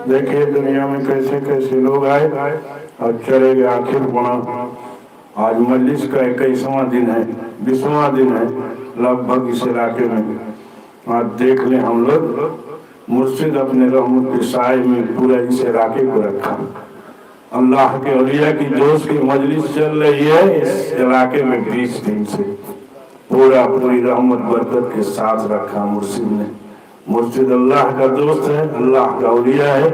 देखिए दुनिया में कैसे कैसे लोग आए और चले गए। आखिर गुणा आज मजलिस का 21वां दिन है, 20वां दिन है लगभग इस इलाके में। आज देख लें हम लोग मुर्शिद अपने रहमत के साए में पूरा इस इलाके को रखा। अल्लाह के औलिया की जोश की मजलिस चल रही है इस इलाके में 20 दिन से। पूरी रहमत बरकत के साथ रखा मुर्शिद ने। मुर्शिद अल्लाह का दोस्त है, अल्लाह का औलिया है,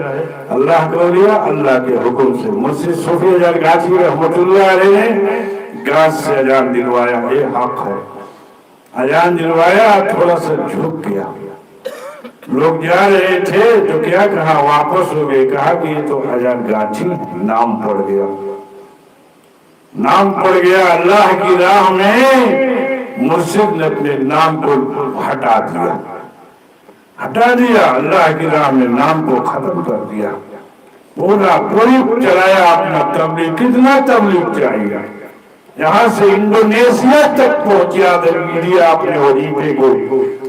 अल्लाह का औलिया अल्लाह के हुक्म से। मुर्शिद सूफी गाजी रहमतुल्लाह अलैह ने गाज से अजान दिलवाया, ये हक है। अजान दिलवाया, थोड़ा सा झुक गया। लोग जा रहे थे तो क्या कहा, वापस हो गए। कहा कि ये तो अजान गाजी नाम पड़ गया, नाम पड़ गया। अल्लाह की राह में मुर्शिद ने अपने नाम को हटा दिया, हटा दिया। अल्लाह की राह में नाम को खत्म कर दिया। पूरी चलाया अपना तबलीग। कितना तबलीग चाहिए, यहाँ से इंडोनेशिया तक पहुंचा दिया अपने वजीफे को,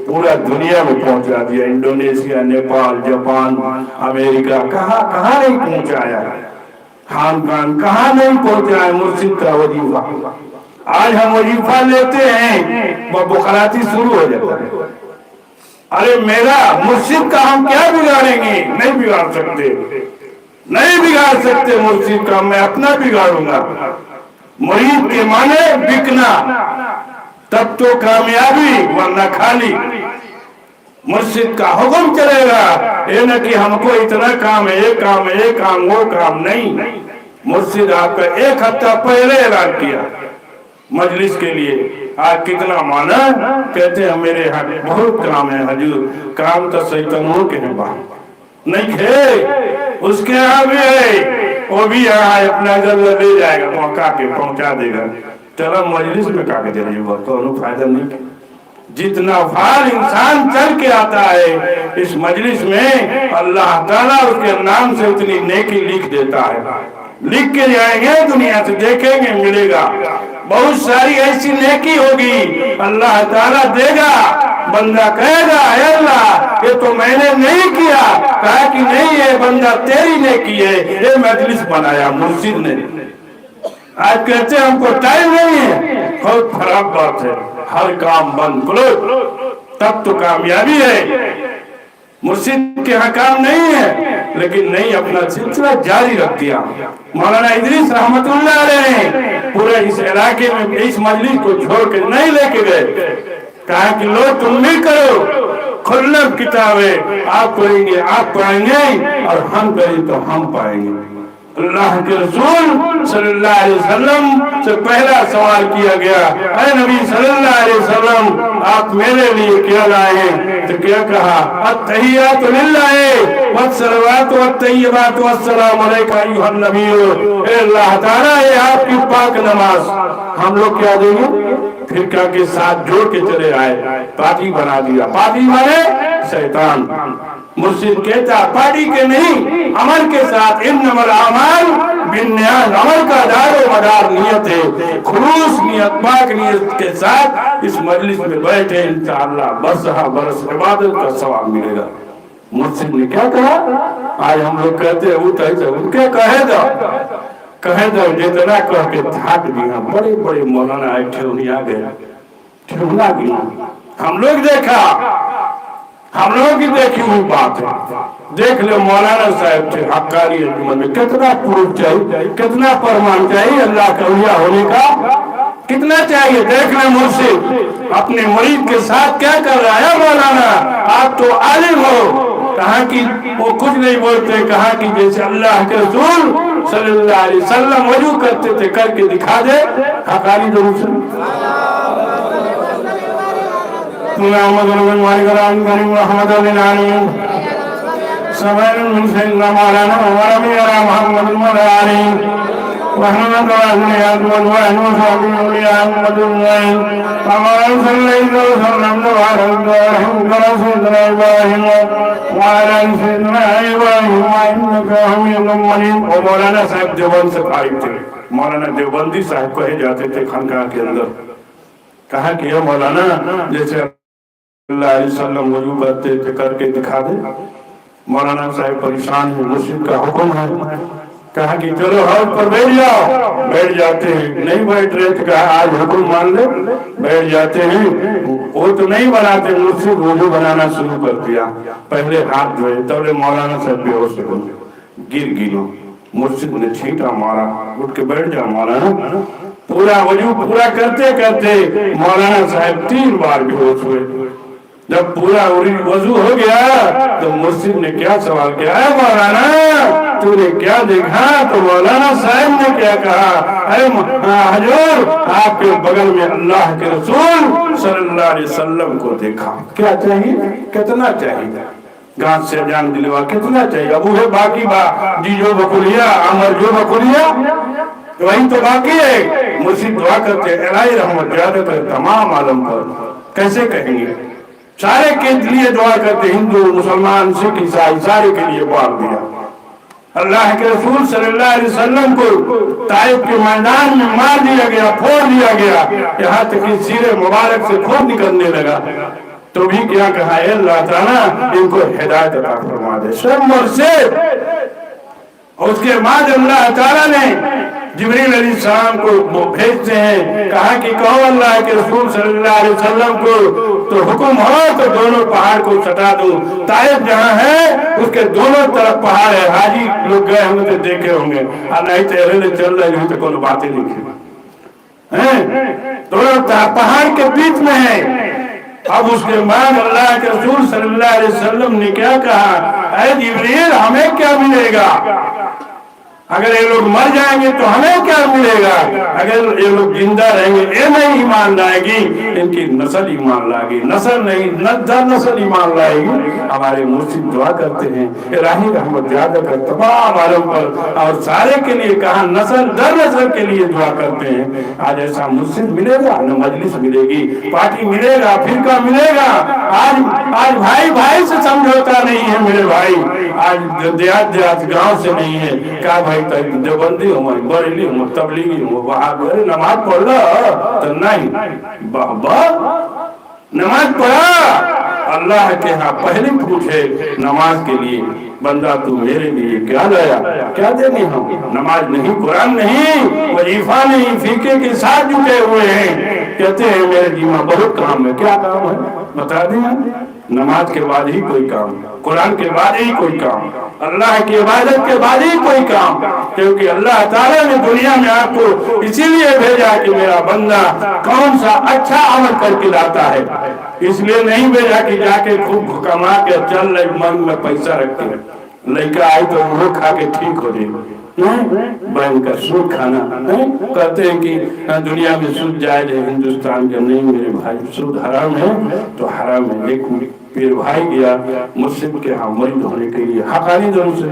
पूरा दुनिया में पहुंचा दिया। इंडोनेशिया, नेपाल, जापान, अमेरिका, कहाँ कहाँ नहीं पहुंचाया। खान कहाँ नहीं पहुंचाया मुर्शिद का वजीफा। आज हम वजीफा लेते हैं, वह बुखराती शुरू हो जाता है। अरे मेरा मुर्शिद का हम क्या बिगाड़ेंगे? नहीं बिगाड़ सकते, नहीं बिगाड़ सकते मुर्शिद का। मैं अपना बिगाड़ूंगा। मुरीद के माने बिकना, तब तो कामयाबी, वरना खाली। मुर्शिद का हुक्म चलेगा, ये न कि हमको इतना काम है, ये काम है, ये काम, वो काम नहीं। मुर्शिद आपका 1 हफ्ता पहले ऐलान किया मजलिस के लिए। आज कितना माना, कहते हैं मेरे यहाँ बहुत काम है हजूर। काम तो शैतानों के हैं बाहर नहीं है, उसके यहाँ भी है, वो भी यहाँ अपना जल्द ले जाएगा, मौका के पहुंचा देगा। चलो मजलिस में कागज रहेगा तो फायदा नहीं। जितना फाल इंसान चल के आता है इस मजलिस में, अल्लाह ताला उसके नाम से उतनी नेकी लिख देता है। लिख के जाएंगे, दुनिया से देखेंगे, मिलेगा। बहुत सारी ऐसी नेकी होगी, अल्लाह ताला देगा। बंदा कहेगा अल्लाह ये तो मैंने नहीं किया। कहा कि नहीं, ये बंदा तेरी नेकी है, ये मजलिस बनाया मुर्शिद ने। आज कहते हमको टाइम नहीं है, बहुत खराब बात है। हर काम बंद करो तब तो कामयाबी है। मुर्शिद के यहाँ काम नहीं है, लेकिन नहीं, अपना सिलसिला जारी रख दिया। मौलाना इदरीस रहमतुल्लाह अलैह पूरे इस इलाके में इस मजलिस को छोड़ के नहीं लेके गए। कहा कि लो तुम नहीं करो, खुल्लम किताब है, आप करेंगे आप पाएंगे, और हम करें तो हम पाएंगे। अल्लाह के रसूल सल्लल्लाहु अलैहि वसल्लम से पहला सवाल किया गया, ऐ नबी सल्लल्लाहु अलैहि वसल्लम आप मेरे लिए क्या लाए? तो क्या कहा, अत्तहियातु लिल्लाह वस्सलावातु वत्तय्यिबातु वस्सलामु अलैका अय्युहन नबी। अल्लाह ताला ये आपकी पाक नमाज। हम लोग क्या देंगे? फिरका के साथ जोड़ के चले आए, पार्टी बना दिया। पार्टी माने शैतान। मुर्शिद कहता पार्टी के नहीं, अमल के साथ। इन्नमल आमाल बिन्नियात, अमल का दारो मदार नियत है। खुलूस नियत, पाक नियत के साथ इस मजलिस में बैठे, इंशाअल्लाह बरस इबादत का सवाब मिलेगा। मुर्शिद ने क्या कहा? आज हम लोग कहते हैं उनके कहे दो जितना कह के थाक दिया। बड़े बड़े मौलाना आए, ठेवनिया गया, ठेवना गया। हम लोग देखा, हम लोगों की देखी हुई बात है। देख लो मौलाना साहब थे हक्कानी अंजुमन में, कितना प्रूफ चाहिए, कितना प्रमाण चाहिए अल्लाह का औलिया होने का, कितना चाहिए। देख ले मुर्शिद अपने मुरीद के साथ क्या कर रहा है। मौलाना आप तो आलिम हो। कहा कि वो कुछ नहीं बोलते, कहा कि जैसे अल्लाह के रसूल सल्लल्लाहु अलैहि वसल्लम वजू करते थे, करके दिखा दे। हक्कानी जरूर से मौलाना साहब देवबंद से फारिग थे। मौलाना देवबंदी साहब कहे जाते थे खानकाह के अंदर। कहा कि मौलाना जैसे वजू करते थे, करके दिखा दे। मौलाना साहब परेशान है, मुर्शिद का हुक्म है। कहा कि चलो हाथ पर बैठ जाओ। बैठ जाते हैं, नहीं बैठ रहे तो कहा आज हुक्म मान ले। बैठ जाते हैं, वो तो नहीं बनाते, मुर्शिद वजू बनाना शुरू कर दिया। पहले हाथ धोए, तब मौलाना साहब बेहोश हो गए, गिर गिरो। मुर्शिद ने छींटा मारा, उठ के बैठ जा मौलाना। पूरा वजू पूरा करते करते मौलाना साहब 3 बार बेहोश हुए। जब पूरा वजू हो गया तो मुर्शिद ने क्या सवाल किया, है मौलाना तूने क्या देखा? तो मौलाना साहब ने क्या कहा, हजूर आपके बगल में अल्लाह के रसूल सल्लल्लाहु अलैहि वसल्लम को देखा। क्या चाहिए, कितना चाहिए? गांठ से जान दिलवा, कितना चाहिए? अबू है बाकी जीजो बकुलिया, अमर जो बकुलिया, वही तो बाकी है। मुर्शिद दुआ करते, इलाही रहमत ज्यादा कर तमाम आलम पर। कैसे कहेंगे? सारे के लिए दुआ करते, हिंदू मुसलमान सिख ईसाई सारे के लिए बोल दिया। अल्लाह के रसूल सल्लल्लाहु अलैहि वसल्लम को ताइफ के मैदान में मार दिया गया, फोड़ दिया गया, यहाँ तक कि सीरे मुबारक से खून निकलने लगा। तो भी क्या कहा, अल्लाह ताला इनको हिदायत अता फरमा दे। सब मुर्शिद। उसके बाद अल्लाह ताला ने जिब्रील अलैहिस्सलाम को भेजते हैं, कहा कि कहो अल्लाह के रसूल सल्लल्लाहु अलैहि वसल्लम को तो हुक्म हो तो दोनों पहाड़ को सटा दो। ताइफ जहाँ है उसके दोनों तरफ पहाड़ है। हाजी लोग गए होंगे तो देखे होंगे, नहीं तो अरे चल रहे हैं तो कोई बातें नहीं है। दोनों पहाड़ के बीच में है। अब उसके बाद अल्लाह के रसूल सल्लल्लाहु अलैहि वसल्लम ने क्या कहा, ऐ जिब्रील हमें क्या मिलेगा? अगर ये लोग मर जाएंगे तो हमें क्या मिलेगा? अगर ये लोग जिंदा रहेंगे ये नहीं ईमान लाएगी, इनकी नस्ल ईमान लाएगी। नस्ल नहीं दर नस्ल ईमान लाएगी। हमारे मुर्शिद दुआ करते हैं, इलाही रहमत ज्यादा कर तमाम आलम पर और सारे के लिए। कहा नस्ल दर नस्ल के लिए दुआ करते हैं। आज ऐसा मुर्शिद मिलेगा, न मजलिस मिलेगी, पार्टी मिलेगा, फिरका मिलेगा। आज भाई भाई से समझौता नहीं है मेरे भाई। आज देहात गांव से नहीं है। क्या भाई देवबंदी हो, बरेली हो, तबलीगी हो, वहां नमाज पढ़ लो तो नहीं, नमाज पढ़ा। अल्लाह के यहाँ पहले पूछे नमाज के लिए, बंदा तू मेरे लिए क्या लाया, क्या देनी हो? नमाज नहीं, कुरान नहीं, वजीफा नहीं, फीके के साथ जुटे हुए हैं। कहते हैं मेरे जीवन बहुत काम है। क्या काम है बता दें? नमाज के बाद ही कोई काम, कुरान के बाद ही कोई काम, अल्लाह की इबादत के बाद ही कोई काम। क्योंकि अल्लाह ताला ने दुनिया में आपको इसीलिए भेजा कि मेरा बंदा कौन सा अच्छा अमल करके लाता है। इसलिए नहीं भेजा कि जाके खूब कमा के चल रही मन में पैसा रख के लड़का आई तो वो खा के ठीक हो जाए। बैंक का सूद खाना कहते हैं कि दुनिया में सूद जायज है, हिंदुस्तान के नहीं मेरे भाई, सूद हराम है तो हराम है। एक पीर भाई गया मुर्शिद के यहाँ मरीद होने के लिए, हकानी दोनों से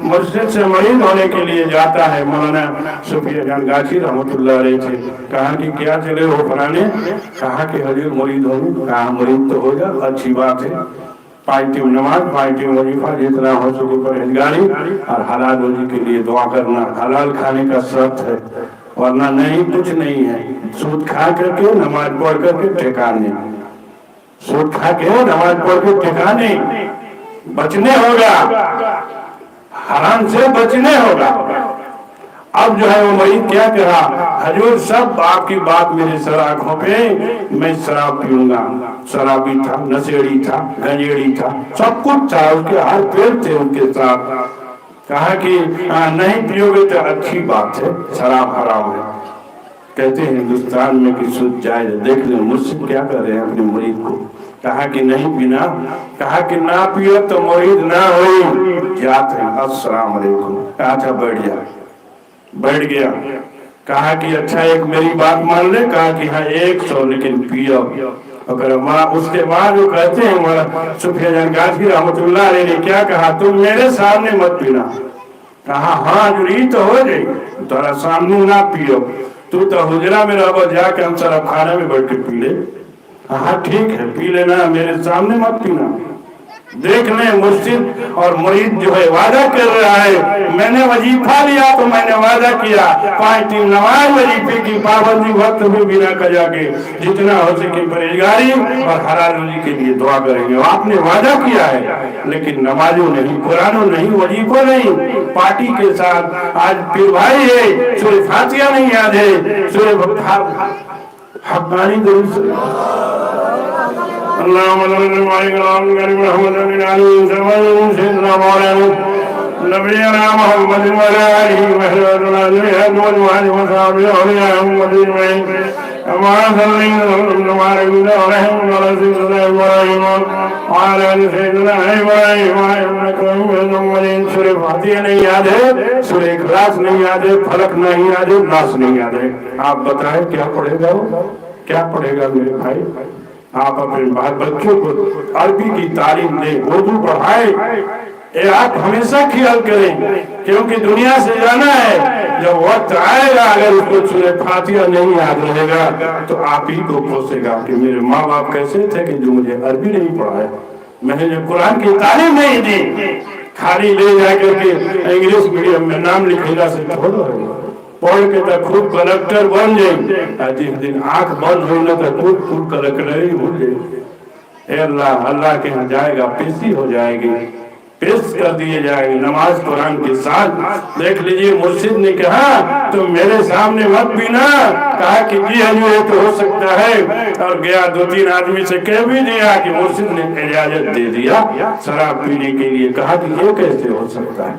मुर्शिद से मरीद होने के लिए जाता है। मौलाना सूफी जान गाछी रहमतुल्लाह अलैह थे। कहा कि क्या चले हो फलाने? कहा कि हजूर मरीद हो। कहा मरीद तो हो जा, अच्छी बात है। पार्टी नमाज, पार्टी वजीफा, जितना हो सके परहेजगारी और हलाल रोजी के लिए दुआ करना। हलाल खाने का शर्त है, वरना नहीं कुछ नहीं है। सूद खा करके नमाज पढ़ करके ठिकाने, सूद खा के नमाज पढ़ के ठिकाने बचने होगा, हराम से बचने होगा। अब जो है वो मरीद क्या कहा, हजूर सब आपकी बात मेरे सर आंखों पे, मैं शराब पीऊंगा। शराबी था, नशेड़ी था, गंजेड़ी था, सब कुछ था, उसके हर पेड़ थे उनके साथ। कहा कि नहीं पियोगे तो अच्छी बात है, शराब हराम है। कहते हैं हिंदुस्तान में कि सूद जायज है। देख ले मुर्शिद क्या कर रहे हैं अपने मुरीद को। कहा कि नहीं पीना, कहा कि ना पियो तो मुरीद ना हो जात है। अस्सलाम वालेकुम। कहा था बैठ जा, बैठ गया। कहा कि अच्छा एक मेरी बात मान ले। कहा कि हाँ 100, लेकिन पियो। अगर उसके बाद वो कहते हैं सूफी जान गाछी रहमतुल्लाह अलैह ने क्या कहा, तुम मेरे सामने मत पीना। कहा हाँ जुड़ी तो हो गई, तुम्हारा सामने ना पियो। तू तो हुजरा में रहो, जाके हम शराब खाने में बैठ के पी ले। हाँ ठीक है, पी लेना, मेरे सामने मत पीना। देख ले मुर्शिद और मुरीद जो है वादा कर रहा है, मैंने वजीफा लिया तो मैंने वादा किया 5 दिन नमाज वजीफे की पाबंदी वक्त में बिना कजा के, जितना हो सके परहेजगारी और हलाल रोजी के लिए दुआ करेंगे। आपने वादा किया है, लेकिन नमाजों नहीं, कुरानों नहीं, वजीफों नहीं, पार्टी के साथ आज फिर भाई है, सूरह फातिहा नहीं याद है, सूरह हक़ानी नहीं याद है, सूरह इखलास नहीं याद है, फलक नहीं याद है, नास नहीं याद है। आप बताएं क्या पढ़ेगा वो, क्या पढ़ेगा मेरे भाई? आप अपने बाल बच्चों को अरबी की तालीम दें, उर्दू पढ़ाएं। ये आप हमेशा ख्याल करें, क्योंकि दुनिया से जाना है, जब वक्त आएगा अगर उसको सूरह फातिहा नहीं याद रहेगा तो आप ही को कोसेगा कि मेरे माँ बाप कैसे थे कि जो मुझे अरबी नहीं पढ़ाया, मैंने जो कुरान की तालीम नहीं दी, खाली ले जाकर के इंग्लिश मीडियम में नाम लिखेगा से थोड़ा पढ़ के तो खूब कलेक्टर बन जाए, जिस दिन आंख बंद हो ना तो खूब कलेक्टर ही हो जाए। अल्लाह के यहाँ जाएगा, पेशी हो जाएगी, पेश कर दिए जाएंगे नमाज कुरान के साथ। देख लीजिए मुर्शिद ने कहा तो मेरे सामने मत पीना, कहा कि जी हजूर ये तो हो सकता है, और गया 2-3 आदमी से कह भी दिया कि मुर्शिद ने इजाजत दे दिया शराब पीने के लिए। कहा कि ये कैसे हो सकता है,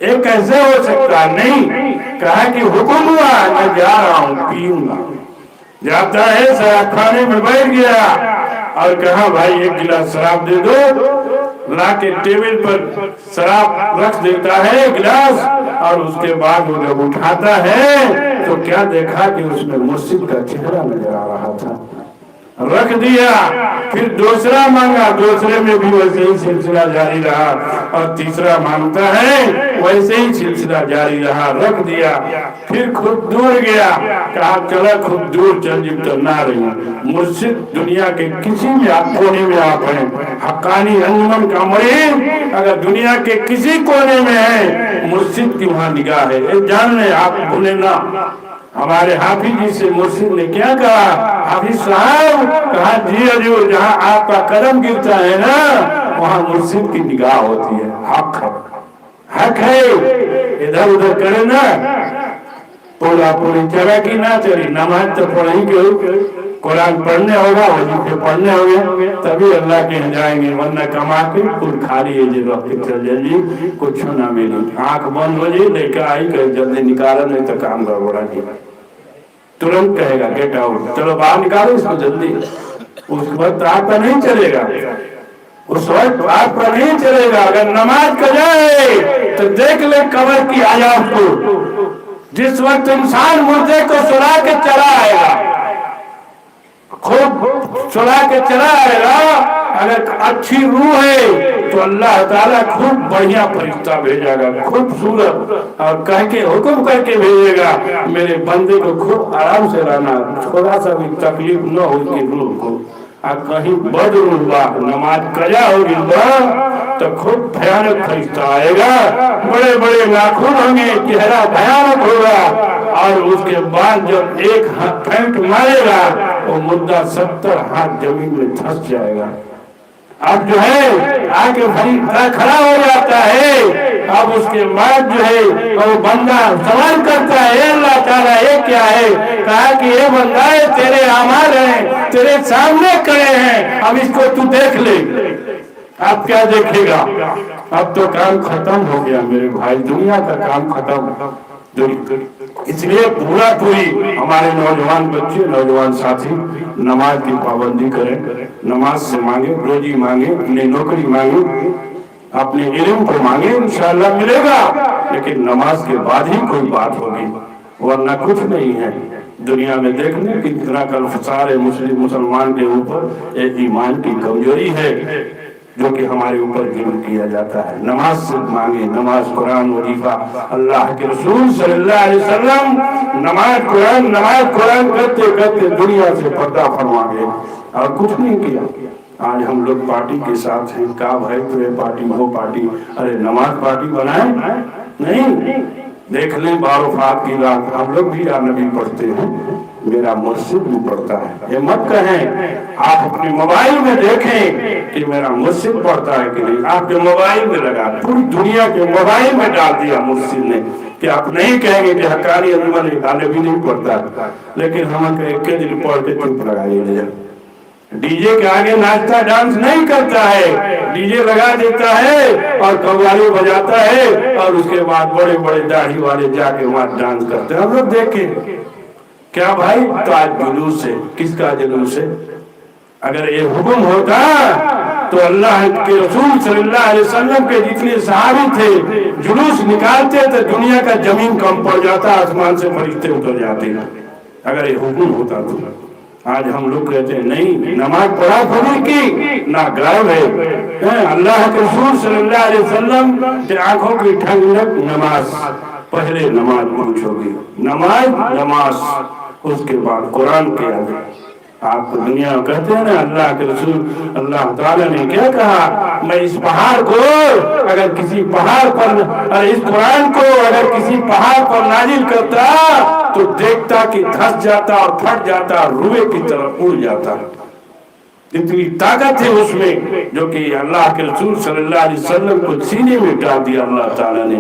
ये कैसे हो सकता है? नहीं, कहा कि हुक्म हुआ, मैं जा रहा हूँ पीऊंगा। जाता है शराब खाने में बैठ गया और कहा भाई 1 गिलास शराब दे दो, ला के टेबल पर शराब रख देता है गिलास, और उसके बाद वो जब उठाता है तो क्या देखा कि उसमें मुर्शिद का चेहरा नजर आ रहा था। रख दिया, फिर दूसरा मांगा, दूसरे में भी वैसे ही सिलसिला जारी रहा, और तीसरा मांगता है वैसे ही सिलसिला जारी रहा, रख दिया। फिर खुद दूर गया, कहा चला खुद दूर चल जिब तो ना रही। मुर्शिद दुनिया के किसी भी कोने में आप हैं, हक्कानी अंजुमन का मुरीद अगर दुनिया के किसी कोने में है, मुर्शिद की वहां निगाह है, ये जान ले, आप भूले ना। हमारे हाफिज जी से मुर्शिद ने क्या कहा, हाफिज साहब, कहा जी हजूर जहाँ आपका कदम गिरता है ना वहाँ मुर्शिद की निगाह होती है। हक है, हक है, इधर उधर करे ना, पूरा पूरी चला की ना चली, नमाज तो पढ़ी के, कुरान पढ़ने होगा, वजीफे पढ़ने होंगे, तभी अल्लाह के यहाँ जाएंगे, वरना कमा के कुल खाली है जी वक्त चल जाइए, कुछ ना मिली, आंख बंद हो जाए, लेकर आई कर जल्दी निकाला, नहीं तो काम गड़बड़ा जी, तुरंत कहेगा गेट आउट, चलो बाहर निकालो इसको जल्दी। उस वक्त आपका नहीं चलेगा, उस वक्त आपका नहीं चलेगा। अगर नमाज कर जाए तो देख ले कब्र की आजाद को, जिस वक्त इंसान मुर्दे को सुला के चला आएगा, खूब सुला के चला आएगा, अगर अच्छी रूह है तो अल्लाह ताला खूब बढ़िया फरिश्ता भेजेगा, खूबसूरत, और कह के हुक्म करके भेजेगा मेरे बंदे को खूब आराम से रहना, थोड़ा सा भी तकलीफ न हो उसकी रूह को। और कहीं बद रूह नमाज कजा होगी तो खूब भयानक फरिश्ता आएगा, बड़े बड़े नाखून होंगे, चेहरा भयानक होगा, और उसके बाद जब एक हाथ फेंट मारेगा वो मुद्दा 70 हाथ जमीन में धंस जाएगा। अब जो है आके फरिश्ता खड़ा हो जाता है, अब उसके बाद जो है वो बंदा सवाल करता है अल्लाह ताला ये क्या है, कहा कि ये बंदा है तेरे अमाल हैं, तेरे सामने खड़े हैं, अब इसको तू देख ले। अब क्या देखेगा, अब तो काम खत्म हो गया मेरे भाई, दुनिया का काम खत्म। इसलिए पूरा पूरी हमारे नौजवान बच्चे, नौजवान साथी नमाज की पाबंदी करें, नमाज से मांगे, रोजी मांगे, अपनी नौकरी मांगे, अपने इल्म को मांगे, इंशाअल्लाह मिलेगा, लेकिन नमाज के बाद ही कोई बात होगी, वरना कुछ नहीं है। दुनिया में देख लें कितना कल फसाद है मुसलमान के ऊपर, एक ईमान की कमजोरी है। جو کہ ہمارے اوپر ظلم کیا جاتا ہے. نماز سے مانگے, نماز, قرآن, وظیفہ. اللہ کے رسول صلی اللہ علیہ وسلم نماز قرآن کرتے کرتے دنیا سے پردہ فرما گئے اور کچھ نہیں کیا. آج ہم لوگ پارٹی کے ساتھ ہیں, کہا بھائی تو یہ پارٹی وہ پارٹی, ارے نماز پارٹی بنائیں نہیں. دیکھ لیں باروفات کی رات ہم لوگ بھی یا نبی پڑھتے ہیں, میرا مرشد بھی پڑھتا ہے. یہ مت کہیں, آپ اپنے موبائل میں دیکھیں کہ میرا مرشد پڑھتا ہے کہ نہیں. آپ کے موبائل میں لگا, پوری دنیا کے موبائل میں ڈال دیا مرشد نے, کہ آپ نہیں کہیں گے کہ حقانی عالم بھی نہیں پڑھتا, لیکن ہم ایک دن پڑھ کے چپ لگا لیجیے. ڈی جے کے آگے ناچتا ڈانس نہیں کرتا ہے, ڈی جے لگا دیتا ہے اور قوالی بجاتا ہے, اور اس کے بعد بڑے بڑے داڑھی والے جا کے وہاں ڈانس کرتے ہیں. ہم لوگ دیکھیں کیا بھائی, تو آج جلوس ہے. کس کا جلوس ہے؟ اگر یہ حکم ہوتا تو اللہ کے رسول صلی اللہ علیہ وسلم کے جتنے صحابی تھے جلوس نکالتے تو دنیا کا زمین کم پڑ جاتا, آسمان سے فرشتے اتر جاتے. اگر یہ حکم ہوتا تو آج ہم لوگ کہتے ہیں نہیں, نماز پڑھا تھوڑی کی نہ غائب ہے. اللہ کے رسول صلی اللہ علیہ وسلم کے آنکھوں کی ٹھنڈک نماز, پہلے نماز پوچھو گی, نماز اس کے بعد قرآن کے آگے. آپ کو دنیا کہتے ہیں نا اللہ کے رسول اللہ تعالیٰ نے کیا کہا, میں اس پہاڑ کو اگر کسی پہاڑ پر, اور اس قرآن کو اگر کسی پہاڑ پر نازل کرتا تو دیکھتا کہ دھس جاتا اور پھٹ جاتا اور روئے کی طرف اڑ جاتا. اتنی طاقت ہے اس میں جو کہ اللہ کے رسول صلی اللہ علیہ وسلم کو سینے میں ڈال دیا اللہ تعالیٰ نے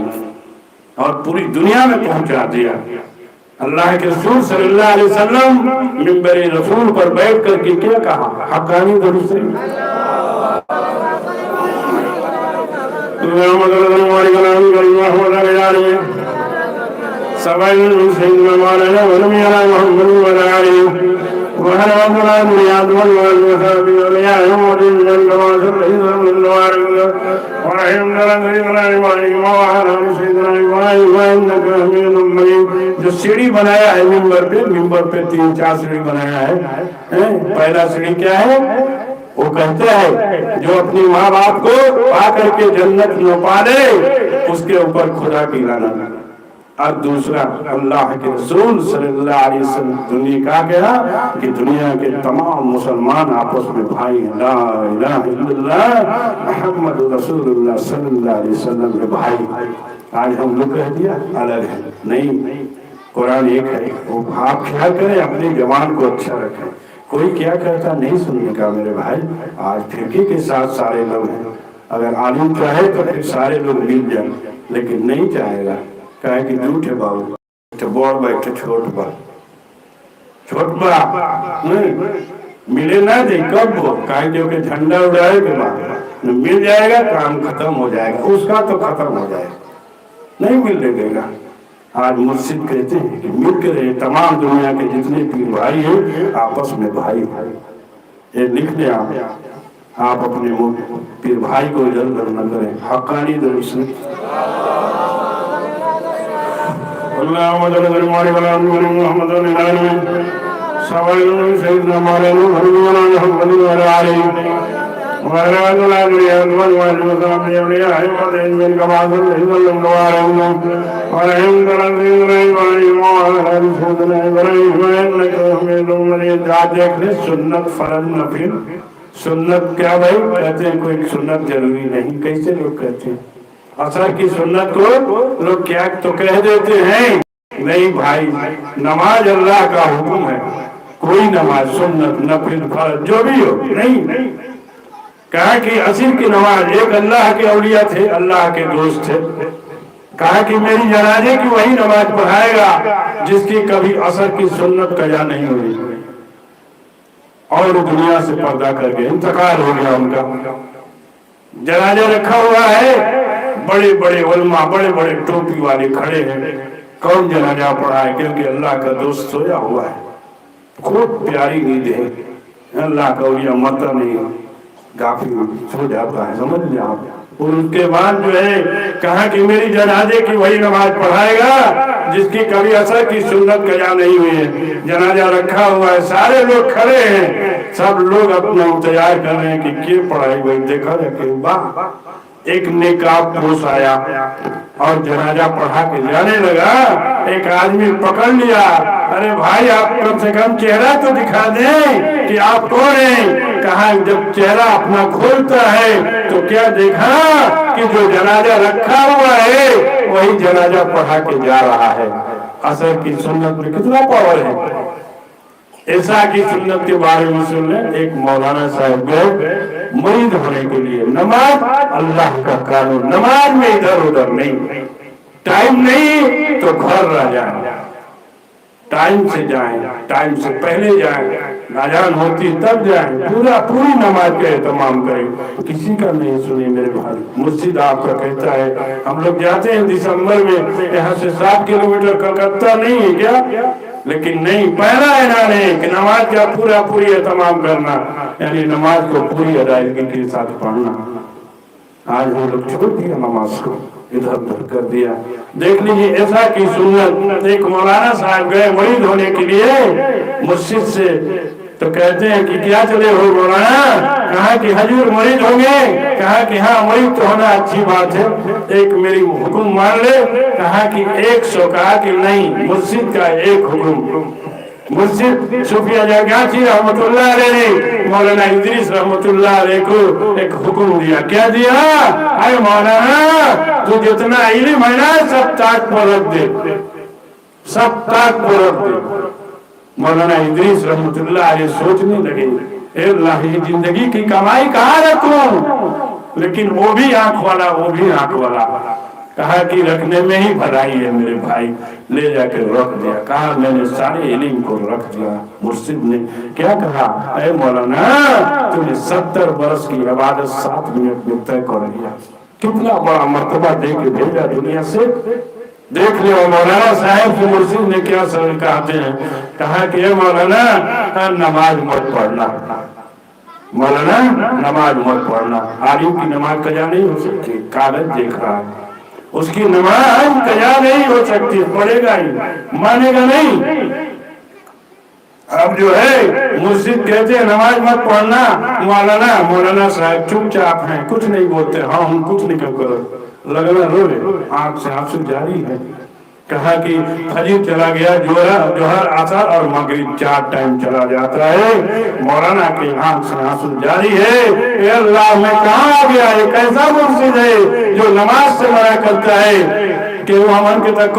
اور پوری دنیا میں پہنچا دیا. اللہ کے رسول صلی اللہ علیہ وسلم منبر رسول پر بیٹھ کر کے کیا کہا, حقانی درود سے جو سیڑھی بنایا ہے ممبر پہ 3-4 سیڑھی بنایا ہے. پہلا سیڑھی کیا ہے, وہ کہتے ہیں جو اپنی ماں باپ کو پا کر کے جنت نہ پالے اس کے اوپر خدا کی لعنت. اور دوسرا اللہ کے رسول صلی اللہ علیہ وسلم دنیا کا کہا کہ دنیا کے تمام مسلمان آپس میں بھائی ہیں, لا الہ الا اللہ محمد رسول اللہ صلی اللہ علیہ وسلم کے بھائی. آج ہم لوگ کہہ دیا الگ ہے. نہیں, قرآن ایک ہے. وہ آپ خیال کریں اپنی زبان کو اچھا رکھیں. کوئی کیا کہتا نہیں سننے کا میرے بھائی. آج فرقے کے ساتھ سارے لوگ ہیں. اگر عالم چاہے تو پھر سارے لوگ مل جائیں, لیکن نہیں چاہے گا. کہے کہ جھوٹ ہے بابو, بوڑ بیٹھے چھوٹ بڑا ملے نہ دے کب وہ کہیں کہ جھنڈا اڑائے کے بعد مل جائے گا, کام ختم ہو جائے گا, اس کا تو ختم ہو جائے گا, نہیں ملنے دے گا. آج مرشد کہتے ہیں کہ مل کے رہے تمام دنیا کے جتنے پیر بھائی ہیں آپس میں بھائی. یہ لکھ لیں آپ اپنے پیر بھائی کو ادھر ادھر نہ کریں. حقانی درود اللهم صل على محمد وعلى آله وصحبه سيدنا مولانا محمد وعلى آله وعلى آله وصحبه من كما صلى وعلى سنت فرض نفل. سنت کیا بھائی کہتے ہیں, کوئی سنت ضروری نہیں. کیسے لوگ کہتے ہیں اثر کی سنت کو لوگ کیا تو کہہ دیتے ہیں. نہیں بھائی, نماز اللہ کا حکم ہے. کوئی نماز سنت نفل فرض جو بھی ہو نہیں. کہا کہ عصر کی نماز ایک اللہ کے اولیاء تھے, اللہ کے دوست تھے, کہا کہ میری جنازے کی وہی نماز پڑھائے گا جس کی کبھی عصر کی سنت قضا نہیں ہوئی, اور دنیا سے پردہ کر کے انتقال ہو گیا ان کا. جنازہ رکھا ہوا ہے, بڑے بڑے علماء بڑے بڑے ٹوپی والے کھڑے ہیں. کون جنازہ پڑھا ہے, کیونکہ اللہ کا دوست سویا ہوا ہے. خوب پیاری نیند ہے. اللہ کا اولیاء مرتا نہیں, غافل سو جاتا ہے. سمجھ لیں آپ, اور اس کے بعد جو ہے کہا کہ میری جنازے کی وہی نماز پڑھائے گا جس کی کبھی اثر کی سنت قضا نہیں ہوئی ہے. جنازہ رکھا ہوا ہے, سارے لوگ کھڑے ہیں, سب لوگ اپنا انتظار کر رہے ہیں کہ کیا پڑھائی ہوئی. دیکھا جا کہ واہ, ایک نقاب پوش آیا اور جنازہ پڑھا کے جانے لگا. ایک آدمی پکڑ لیا, ارے بھائی آپ کم سے کم چہرہ تو دکھا دیں کہ آپ کون ہیں. کہا جب چہرہ اپنا کھولتا ہے تو کیا دیکھا کہ جو جنازہ رکھا ہوا ہے وہی جنازہ پڑھا کے جا رہا ہے. اثر کی سنت میں کتنا پاور ہے. ایسا کی سنت کے بارے میں سن لیں. ایک مولانا صاحب گئے مرید ہونے کے لیے. نماز اللہ کا قانون, نماز میں ادھر ادھر نہیں. ٹائم نہیں تو گھر رہ جائیں, ٹائم سے جائیں, ٹائم سے پہلے جائیں, اذان ہوتی تب جائیں, پوری نماز کا اہتمام کریں. کسی کا نہیں سنی میرے بھائی. مسجد آپ کا کہتا ہے ہم لوگ جاتے ہیں دسمبر میں, یہاں سے 7 کلومیٹر کلکتہ نہیں ہے کیا, لیکن نہیں, پہلا اعلان ہے کہ نماز کا پوری اہتمام کرنا, یعنی نماز کو پوری ادائیگی کے ساتھ پڑھنا. آج ہم لوگ چھوڑ دیا نماز کو, ادھر ادھر کر دیا. دیکھ لیجیے ایسا کی سنت. ایک مولانا صاحب گئے مرید ہونے کے لیے مسجد سے, تو کہتے ہیں کہ کیا چلے ہو مولانا. کہا کہ حضور مرید ہوں گے. کہا کہ ہاں مرید تو ہونا اچھی بات ہے, ایک میری حکم مان لے. کہا کہ 100. کہا کہ نہیں, مسجد کا ایک حکم. مسجد صوفیہ جرگاچی رحمت اللہ علیہ نے مولانا ادریس رحمت اللہ علیہ کو ایک حکم دیا. کیا دیا؟ اے مولانا تو جتنا علم ہے نا سب تاک پر رکھ دے, سب تاک پر رکھ دے. مولانا ادریس رحمت اللہ علیہ سوچنے لگے, اے اللہ یہ زندگی کی کمائی کہاں رکھوں, لیکن وہ بھی آنکھ والا, وہ بھی آنکھ والا. کہا کہ رکھنے میں ہی بھلائی ہے میرے بھائی, لے جا کے رکھ دیا. کہا میں نے سارے علم کو رکھ دیا. مرشد نے کیا کہا, اے مولانا تو نے 70 برس کی عبادت 7 منٹ میں طے کر لیا. کتنا بڑا مرتبہ دے کے بھیجا دنیا سے. دیکھ لو مولانا صاحب کو مرشد نے کیا سر کہتے ہیں. کہا کہ اے مولانا نماز مت پڑھنا, مولانا نماز مت پڑھنا. عالم کی نماز قضا نہیں ہو سکتی, کاغذ دیکھ رہا ہے, اس کی نماز قضا نہیں ہو سکتی, پڑھے گا ہی, مانے گا نہیں. اب جو ہے مسجد کہتے ہیں نماز مت پڑھنا. مولانا صاحب چپ چاپ ہیں, کچھ نہیں بولتے. ہاں ہم کچھ نہیں کرو, لگنا رو رہے, آنکھ سے آنسو جاری ہے. کہا کہ فجر چلا گیا, جوہر عصر اور مغرب 4 ٹائم چلا جاتا ہے. مولانا کے آنکھ سے آنسو جاری ہے. اے اللہ میں کہاں آ گیا, یہ کیسا مرشد ہے جو نماز سے منع کرتا ہے کہ وہ ہم کے تک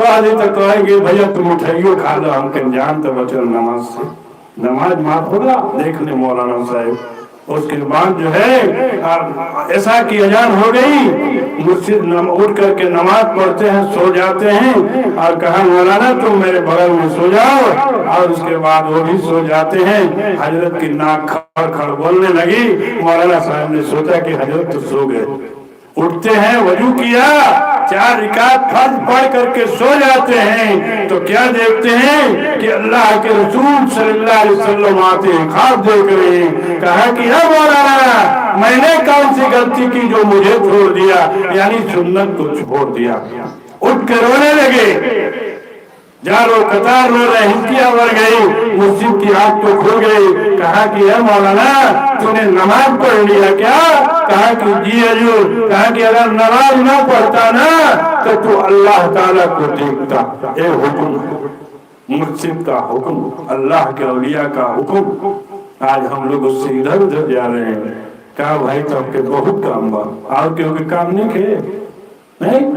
کہیں گے بھیا تم مٹھائیوں کھا لو, ہم کے جان تو بچو نماز سے. نماز معاف ہوگا. دیکھ لیں مولانا صاحب. اس کے بعد جو ہے ایسا کی اذان ہو گئی, مسجد اٹھ کر کے نماز پڑھتے ہیں, سو جاتے ہیں. اور کہا مولانا تم میرے بغل میں سو جاؤ, اور اس کے بعد وہ بھی سو جاتے ہیں. حضرت کی ناک کھڑ کھڑ بولنے لگی. مولانا صاحب نے سوچا کہ حضرت تو سو گئے. اٹھتے ہیں, وضو کیا, 4 رکعت فرض پڑھ کر کے سو جاتے ہیں. تو کیا دیکھتے ہیں کہ اللہ کے رسول صلی اللہ علیہ وسلم آتے ہیں, خواب دیکھ رہے ہیں. کہا کہ اے مولانا میں نے کون سی غلطی کی جو مجھے چھوڑ دیا, یعنی سنت کو چھوڑ دیا. اٹھ کے رونے لگے, جارو قطار رو رہے, ہنکیاں بڑھ گئی, مسجد کی آنکھ تو کھل گئی. کہا کہ اے مولانا تو نے نماز پڑھ لیا کیا؟ کہا کہ جی حضور. کہا کہ اگر نماز نہ پڑھتا نا تو اللہ تعالیٰ کو دیکھتا. اے حکم, مسجد کا حکم, اللہ کے اولیاء کا حکم. آج ہم لوگ اس سے ادھر ادھر جا رہے ہیں. کہا بھائی تو آپ کے بہت کام با, آپ کے کام نہیں کھے نہیں,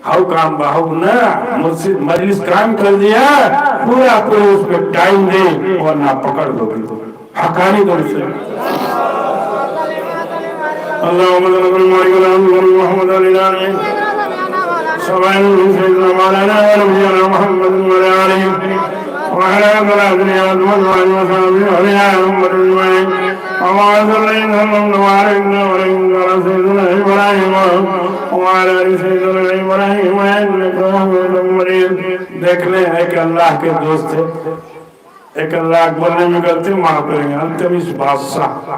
ہاؤ کام باہو نا. مسجد مجلس کام کر دیا, پورا اس پہ ٹائم دے ورنہ پکڑ دو حقانی دور سے. اللہم صل علی محمد علی علیہ سبحان سیدنا مولانا ونبینا محمد وعلی آلہ وعلی آلہ وصحبہ اجمعین. اللهم صل على سيدنا ابراہیم وعلى آل سيدنا ابراہیم انك حمید مجید. دیکھ لیں ایک اللہ کے دوست ہے, ایک اللہ بولنے میں غلطی معاف کریں گے. التمس بادشاہ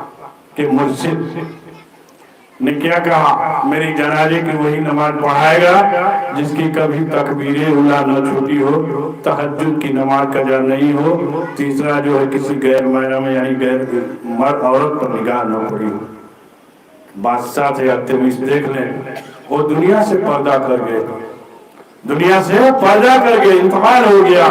کے مرشد نے کیا کہا؟ میری جنازے کی وہی نماز پڑھائے گا جس کی کبھی تکبیر اولیٰ نہ چھوٹی ہو، تہجد کی نماز قضا نہیں ہو، تیسرا جو ہے کسی غیر محرم یعنی غیر مرد عورت پر نگاہ نہ پڑی ہو۔ بادشاہ تھے التمش، دیکھ لیں، وہ دنیا سے پردہ کر گئے، دنیا سے پردہ کر گئے، انتقال ہو گیا،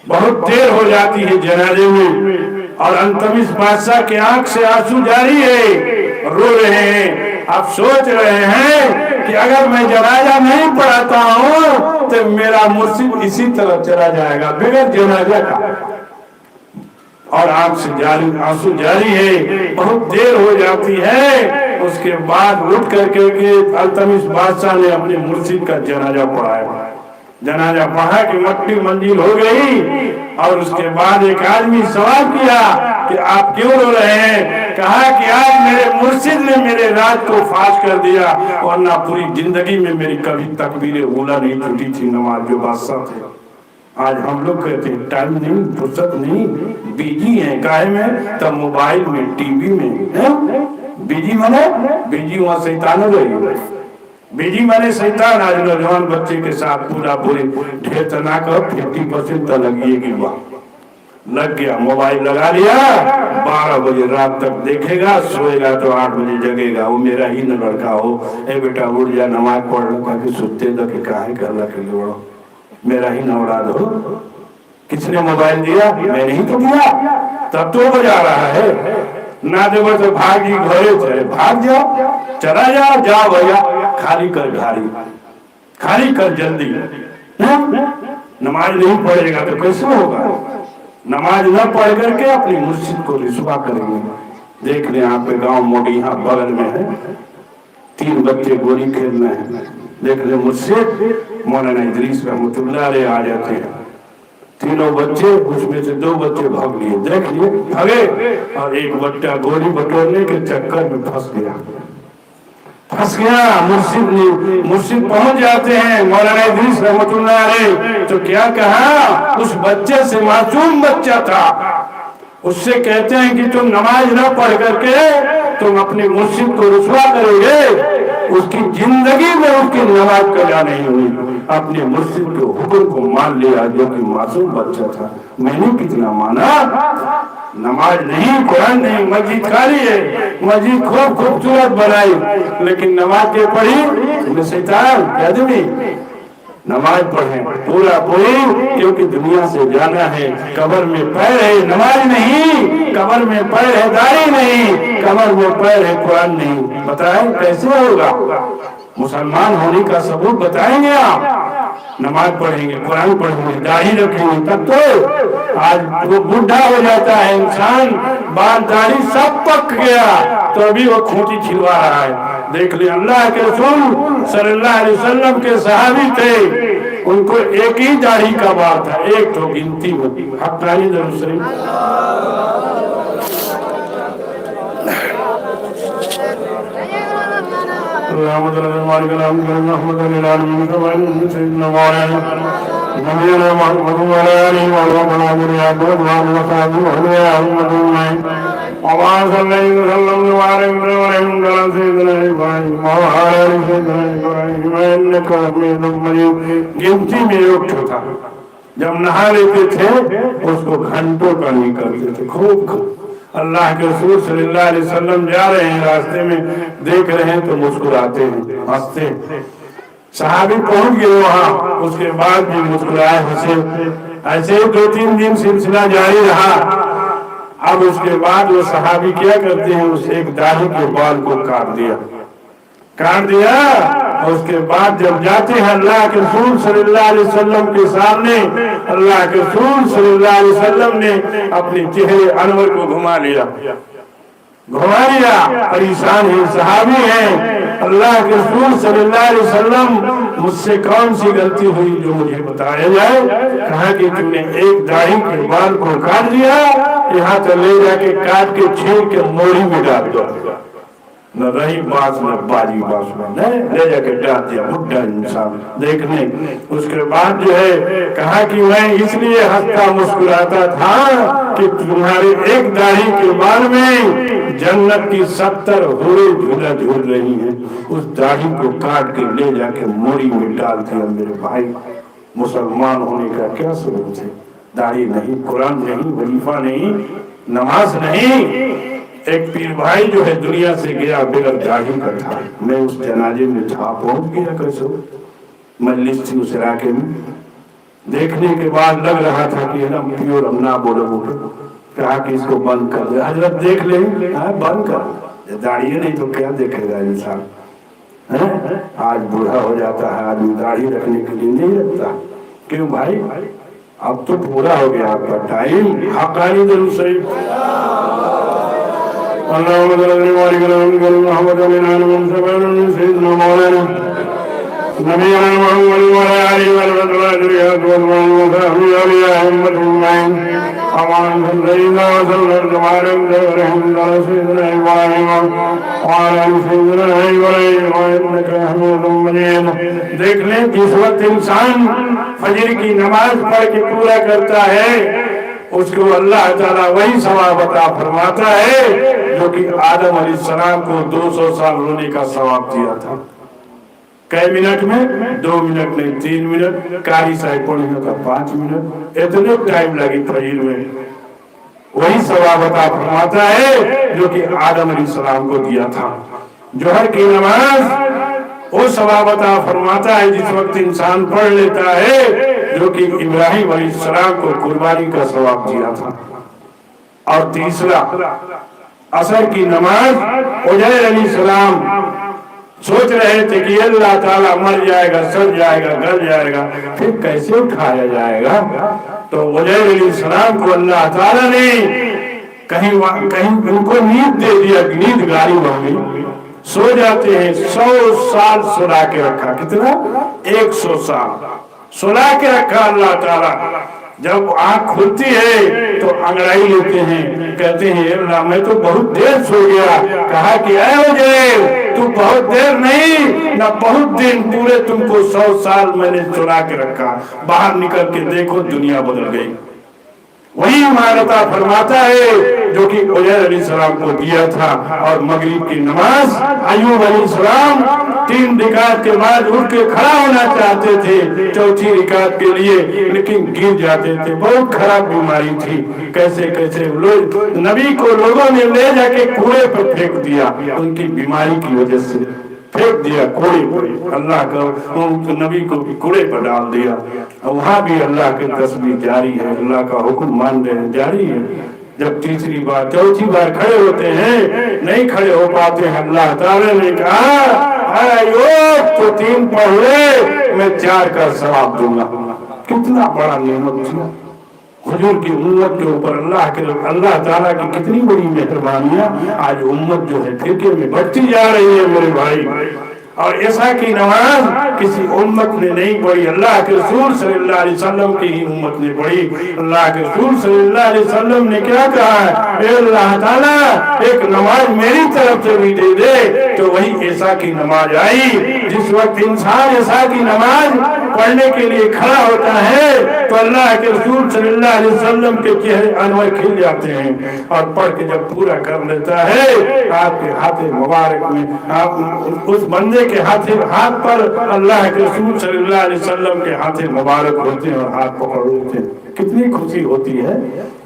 بہت دیر ہو جاتی ہے جنازے میں، اور التمش بادشاہ کے آنکھ سے آنسو جاری ہے، رو رہے ہیں۔ اب سوچ رہے ہیں کہ اگر میں جنازہ نہیں پڑھاتا ہوں تو میرا مرشد اسی طرح چلا جائے گا بغیر جنازہ کا، اور آنکھ سے آنسو جاری ہے، بہت دیر ہو جاتی ہے۔ اس کے بعد اٹھ کر کے التمش بادشاہ نے اپنے مرشد کا جنازہ پڑھایا، جنازہ پڑھا کہ مٹی منزل ہو گئی، اور اس کے بعد ایک آدمی سوال کیا کہ آپ کیوں رو رہے ہیں؟ کہا کہ آج میرے مرشد نے میرے راز کو فاش کر دیا، ورنہ پوری زندگی میں میری کبھی تکبیر اولیٰ نہیں چھوٹی تھی نماز، جو بادشاہ تھے۔ آج ہم لوگ کہتے ہیں ٹائم نہیں، فرصت نہیں، بیجی ہیں، کاہے میں؟ تب موبائل میں، ٹی وی میں، بیجی مانے بیجی وہاں شیطان ہو گئی، بیجی مانے شیطان۔ آج نوجوان بچے کے ساتھ پوری ڈھیر تنا کر 50% تو لگیے گی، وہاں لگ گیا، موبائل لگا لیا، 12 بجے رات تک دیکھے گا، سوئے گا تو 8 بجے جگے گا۔ وہ میرا ہی نہ لڑکا ہو، اے بیٹا اٹھ جا، نماز پڑھ لگا کہ ستے لگے، کاہے کر لگے لوڑو، میرا ہی نہ اولاد ہو۔ کس نے موبائل دیا؟ میں نہیں تو دیا، تب تو بجا رہا ہے، نہ دے تو بھاگی گھرے چلے، بھاگ جاؤ، چلا جاؤ، جاؤ بھیا، خالی کر گھاڑی، خالی کر جلدی۔ نماز نہیں پڑھے گا تو کیسے ہوگا؟ نماز نہ پڑھ کر کے اپنی مرشد کو رسوا کریں گے۔ دیکھ لیں آپ کے گاؤں موڑی یہاں بغل میں ہے، 3 بچے گولی کھیلنا ہے، دیکھ لیں مرشد مولانا ادریس رحمۃ اللہ علیہ آ جاتے ہیں، تینوں بچے، اس میں سے 2 بچے بھاگ لیے، دیکھ لیے بھگے، اور ایک بچہ گولی بٹورنے کے چکر میں پھنس گیا۔ مرشد پہنچ جاتے ہیں مولانا ادریس رحمۃ اللہ علیہ، تو کیا کہا؟ اس بچے سے، معصوم بچہ تھا، اس سے کہتے ہیں کہ تم نماز نہ پڑھ کر کے تم اپنے مرشد کو رسوا کرو گے۔ اس کی زندگی میں اس کی نماز قضا نہیں ہوئی، اپنے مرشد کے حکم کو مان لیا جو کہ معصوم بچہ تھا۔ میں نے کتنا مانا، نماز نہیں، قرآن نہیں، مسجد خالی ہے، مسجد خوب خوبصورت بنائی، لیکن نماز کے پڑھی شیطان آدمی۔ نماز پڑھیں پوری، کیونکہ دنیا سے جانا ہے، قبر میں پیر ہے نماز نہیں، قبر میں پیر ہے داڑھی نہیں، قبر میں پیر ہے قرآن نہیں۔ بتائیں کیسے ہوگا؟ مسلمان ہونے کا ثبوت بتائیں گے آپ؟ نماز پڑھیں گے، قرآن پڑھیں گے، داڑھی رکھیں گے، تب تو آج وہ بوڑھا ہو جاتا ہے انسان، بال داڑھی سب پک گیا تو ابھی وہ کھوٹی کھلوا رہا ہے۔ دیکھ لیں اللہ کے رسول صلی اللہ علیہ وسلم کے صحابی تھے، ان کو ایک ہی داڑھی کا بال تھا، ایک تو گنتی ہوتی، حقانی درسری اللهم صل على محمد العالمين سيدنا مولانا نبينا محمد وعلى اله وصحبه اجمعين وما صليت وسلم وبارك وسلم على سيدنا ابراهيم وعلى ال سيدنا ابراهيم انك حميد مجيد۔ گنتی میں ایک تھا، جب نہا لیتے تھے اس کو گھنٹوں کا نہیں کرتے تھے، خوب اللہ کے رسول صلی اللہ علیہ وسلم جا رہے ہیں، راستے میں دیکھ رہے ہیں تو مسکراتے ہیں، ہنستے ہیں۔ صحابی پہنچ گئے وہاں، اس کے بعد بھی مسکرائے، ہنسے، ایسے 2-3 دن سلسلہ جاری رہا۔ اب اس کے بعد وہ صحابی کیا کرتے ہیں، اس ایک داڑھی کے بال کو کاٹ دیا، اور اس کے بعد جب جاتے ہیں اللہ کے رسول صلی اللہ علیہ وسلم کے سامنے، اللہ کے رسول صلی اللہ علیہ وسلم نے اپنے چہرے انور کو گھما لیا، پریشان ہیں، صحابی ہیں۔ اللہ کے رسول صلی اللہ علیہ وسلم، مجھ سے کون سی غلطی ہوئی جو مجھے بتایا جائے؟ کہا کہ تم نے ایک داڑھی کے بال کو کاٹ دیا، یہاں تو لے جا کے کاٹ کے چھیل کے موڑی میں ڈال دو۔ न रही बात न बाजी बास में, ले जाके डाल दिया बुढ़ा इंसान देखने। उसके बाद जो है कहा कि मैं इसलिए हंसता मुस्कुराता था कि तुम्हारे एक दाढ़ी के बाल में जन्नत की 70 हूरें झूला झूल रही हैं। उस दाढ़ी को काट के ले जाके मोरी में डाल दिया। मेरे भाई, मुसलमान होने का क्या सबूत है? दाढ़ी नहीं, कुरान नहीं, वजीफा नहीं, नमाज नहीं। एक पीर भाई जो है दुनिया से गया बगैर दाढ़ी का था। मैं उस जनाजे में था, पहुंच गया कैसे, मजलिस थी उस इलाके में। देखने के बाद लग रहा था कि हम प्योर हम ना बोलो, कहा कि इसको बंद कर दे। हजरत देख ले, बंद कर, दाढ़ी नहीं तो क्या देखेगा इंसान। आज बूढ़ा हो जाता है आदमी, दाढ़ी रखने के लिए नहीं रखता। क्यों भाई? अब तो पूरा हो गया आपका टाइम। हक़ानी दरूद शरीफ देख लें, जिस वक्त इंसान फजर की नमाज पढ़ के पूरा करता है उसको अल्लाह ताला वही सवाब अता फरमाता है जो कि आदम अलैहिस्सलाम को 200 साल रोने का सवाब दिया था। कई मिनट में? 2 मिनट नहीं, 3 मिनट। कारी साहब पढ़ने का 5 मिनट, इतने टाइम लगी फजर में। वही सवाब अता फरमाता है जो कि आदम अलैहिस्सलाम को दिया था। जोहर की नमाज वो सवाब अता फरमाता है जिस वक्त इंसान पढ़ लेता है जो कि इब्राहिम अलैहिस्सलाम को कुर्बानी का सवाब दिया था। और तीसरा असर की नमाज, उजैर अलैहिस्सलाम सोच रहे थे कि अल्लाह ताला मर जाएगा, सड़ जाएगा, गल जाएगा, फिर कैसे उठाया जाएगा। तो उजैर अलैहिस्सलाम को अल्लाह ताला ने कहीं उनको नींद दे दिया, नींद गारी हो गई, सो जाते हैं। 100 साल सुला के रखा। कितना? 100 साल सुला के रखा अल्लाह ताला। जब आंख खुलती है तो अंगड़ाई लेते हैं, कहते हैं अल्लाह मैं तो बहुत देर सो गया। कहा कि ऐ उजैर, तू बहुत देर नहीं ना बहुत दिन, पूरे तुमको 100 साल मैंने सुला के रखा। बाहर निकल के देखो दुनिया बदल गई। वही इमारता फरमाता है जो कि उजैर अलैहिस्सलाम को दिया था। और मगरिब की नमाज अय्यूब अलैहिस्सलाम 3 रिकात के बाद उठ के खड़ा होना चाहते थे चौथी रिकात के लिए, लेकिन गिर जाते थे। बहुत खराब बीमारी थी। कैसे कैसे लोग नबी को लोगों ने ले जाके कुएं पर फेंक दिया, उनकी बीमारी की वजह से फेंक दिया कूड़े पर। अल्लाह का नबी को भी कूड़े पर डाल दिया। वहां भी अल्लाह की तस्बीह जारी है, अल्लाह का हुक्म मान रहे हैं, जारी है। जब तीसरी बार चौथी बार खड़े होते हैं, नहीं खड़े हो पाते हैं, अल्लाह ताला ने कहा अय्यूब तो 3 पढ़ ले, मैं 4 का सवाब दूंगा। कितना बड़ा नेमत थी हुजूर की उम्मत के ऊपर। अल्लाह ताला की कितनी बड़ी मेहरबानियां। आज उम्मत जो है फिरके में बढ़ती जा रही है मेरे भाई। और ऐसा की नमाज किसी उम्मत ने नहीं पढ़ी, अल्लाह के रसूल सल्लल्लाहु अलैहि वसल्लम की ही उम्मत ने पढ़ी। अल्लाह के रसूल सल्लल्लाहु अलैहि वसल्लम ने क्या कहा है, अल्लाह ताला एक नमाज मेरी तरफ से भी दे दे। तो वही ऐसा की नमाज आई। जिस वक्त इंसान ऐसा की नमाज पढ़ने के लिए खड़ा होता है तो अल्लाह के रसूल सल्लल्लाहु अलैहि वसल्लम के चेहरे अनवर खिल जाते हैं। और पढ़ के जब पूरा कर लेता है, आपके हाथ मुबारक में आप उस बंदे के हाथ पर अल्लाह के रसूल सल्लल्लाहु अलैहि वसल्लम के हाथ मुबारक होते हैं और हाथ पकड़ लेते हैं। कितनी खुशी होती है।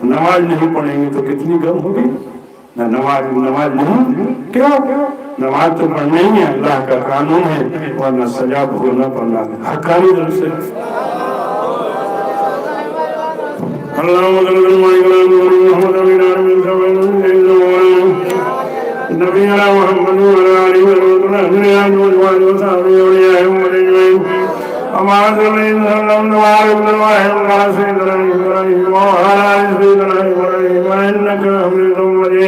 नमाज नहीं पढ़ेंगे तो कितनी गम होगी ना। नमाज नहीं, क्यों? नमाज तो पढ़ना ही है, अल्लाह का कानून है, वरना सजा भोगना पड़ना। हक़ानी दिल से